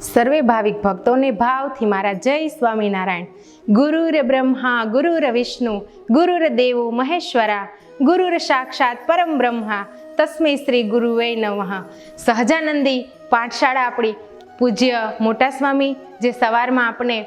સર્વે ભાવિક ભક્તોને ભાવથી મારા જય સ્વામિનારાયણ। ગુરુર બ્રહ્મા ગુરુર વિષ્ણુ ગુરુર દેવો મહેશ્વરા ગુરુર સાક્ષાત પરમ બ્રહ્મા તસ્મૈ શ્રી ગુરુવે નમઃ। સહજાનંદી પાઠશાળા આપણી પૂજ્ય મોટા સ્વામી જે સવારમાં આપણે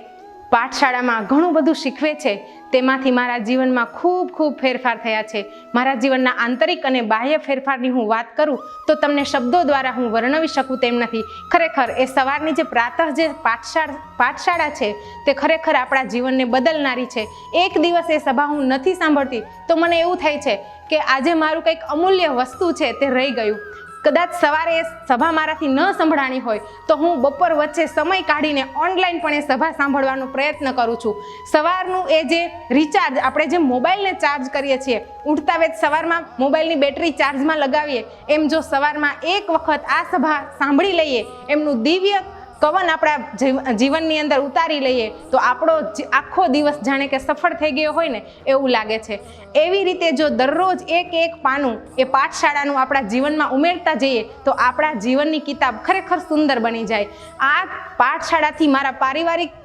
પાઠશાળામાં ઘણું બધું શીખવે છે, તેમાંથી મારા જીવનમાં ખૂબ ખૂબ ફેરફાર થયા છે। મારા જીવનના આંતરિક અને બાહ્ય ફેરફારની હું વાત કરું તો તમને શબ્દો દ્વારા હું વર્ણવી શકું તેમ નથી। ખરેખર એ સવારની જે પ્રાતઃ જે પાઠશાળા છે તે ખરેખર આપણા જીવનને બદલનારી છે। એક દિવસ એ સભા હું નથી સાંભળતી તો મને એવું થાય છે કે આજે મારું કંઈક અમૂલ્ય વસ્તુ છે તે રહી ગયું। કદાચ સવારે એ સભા મારાથી ન સંભળાણી હોય તો હું બપોર વચ્ચે સમય કાઢીને ઓનલાઈન પણ એ સભા સાંભળવાનો પ્રયત્ન કરું છું। સવારનું એ જે રિચાર્જ, આપણે જે મોબાઈલને ચાર્જ કરીએ છીએ, ઉઠતા વેત સવારમાં મોબાઈલની બેટરી ચાર્જમાં લગાવીએ એમ જો સવારમાં એક વખત આ સભા સાંભળી લઈએ, એમનું દિવ્ય કવન આપણા જીવનની અંદર ઉતારી લઈએ તો આપણો આખો દિવસ જાણે કે સફળ થઈ ગયો હોય ને એવું લાગે છે। એવી રીતે જો દરરોજ એક એક પાનું એ પાઠશાળાનું આપણા જીવનમાં ઉમેરતા જઈએ તો આપણા જીવનની કિતાબ ખરેખર સુંદર બની જાય। આ પાઠશાળાથી મારા પારિવારિક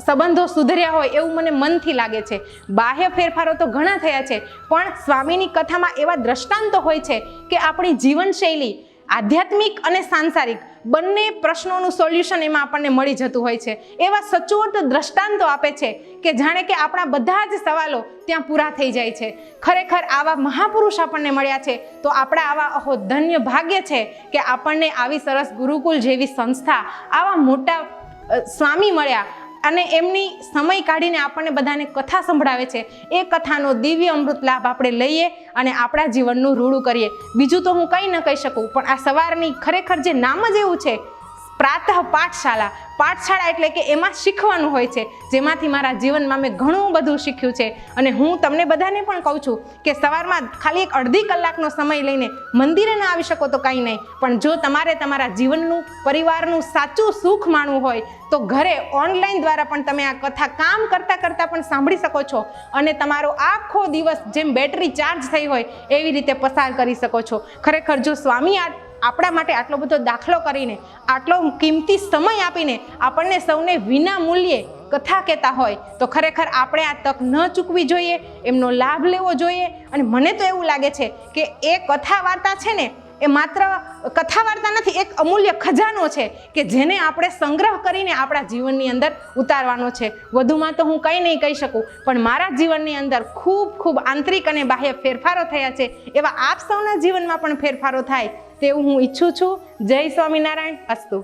સંબંધો સુધર્યા હોય એવું મને મનથી લાગે છે। બાહ્ય ફેરફારો તો ઘણા થયા છે, પણ સ્વામીની કથામાં એવા દ્રષ્ટાંતો હોય છે કે આપણી જીવનશૈલી આધ્યાત્મિક અને સાંસારિક બંને પ્રશ્નોનું સોલ્યુશન એમાં આપણને મળી જતું હોય છે। એવા સચોટ દ્રષ્ટાંતો આપે છે કે જાણે કે આપણા બધા જ સવાલો ત્યાં પૂરા થઈ જાય છે। ખરેખર આવા મહાપુરુષ આપણને મળ્યા છે તો આપણા આવા ધન્ય ભાગ્ય છે કે આપણને આવી સરસ ગુરુકુલ જેવી સંસ્થા, આવા મોટા સ્વામી મળ્યા અને એમની સમય કાઢીને આપણને બધાને કથા સંભળાવે છે। એ કથાનો દિવ્ય અમૃત લાભ આપણે લઈએ અને આપણા જીવનનું રૂડું કરીએ। બીજું તો હું કંઈ ન કહી શકું, પણ આ સવારની ખરેખર જે નામ જ એવું છે પ્રાતઃ પાઠશાળા, પાઠશાળા એટલે કે એમાં શીખવાનું હોય છે, જેમાંથી મારા જીવનમાં મેં ઘણું બધું શીખ્યું છે। અને હું તમને બધાને પણ કહું છું કે સવારમાં ખાલી એક અડધી કલાકનો સમય લઈને મંદિરે ન આવી શકો તો કંઈ નહીં, પણ જો તમારે તમારા જીવનનું, પરિવારનું સાચું સુખ માણવું હોય તો ઘરે ઓનલાઈન દ્વારા પણ તમે આ કથા કામ કરતાં કરતાં પણ સાંભળી શકો છો અને તમારો આખો દિવસ જેમ બેટરી ચાર્જ થઈ હોય એવી રીતે પસાર કરી શકો છો। ખરેખર જો સ્વામી આપણા માટે આટલો બધો દાખલો કરીને, આટલો કિંમતી સમય આપીને આપણને સૌને વિના મૂલ્યે કથા કહેતા હોય તો ખરેખર આપણે આ તક ન ચૂકવી જોઈએ, એમનો લાભ લેવો જોઈએ। અને મને તો એવું લાગે છે કે એ કથા વાર્તા છે ને એ માત્ર કથા વાર્તા નથી, એક અમૂલ્ય ખજાનો છે કે જેને આપણે સંગ્રહ કરીને આપણા જીવનની અંદર ઉતારવાનો છે। વધુમાં તો હું કંઈ નહીં કહી શકું, પણ મારા જીવનની અંદર ખૂબ ખૂબ આંતરિક અને બાહ્ય ફેરફારો થયા છે। એવા આપ સૌના જીવનમાં પણ ફેરફારો થાય તેવું હું ઈચ્છું છું। જય સ્વામિનારાયણ અસ્તુ।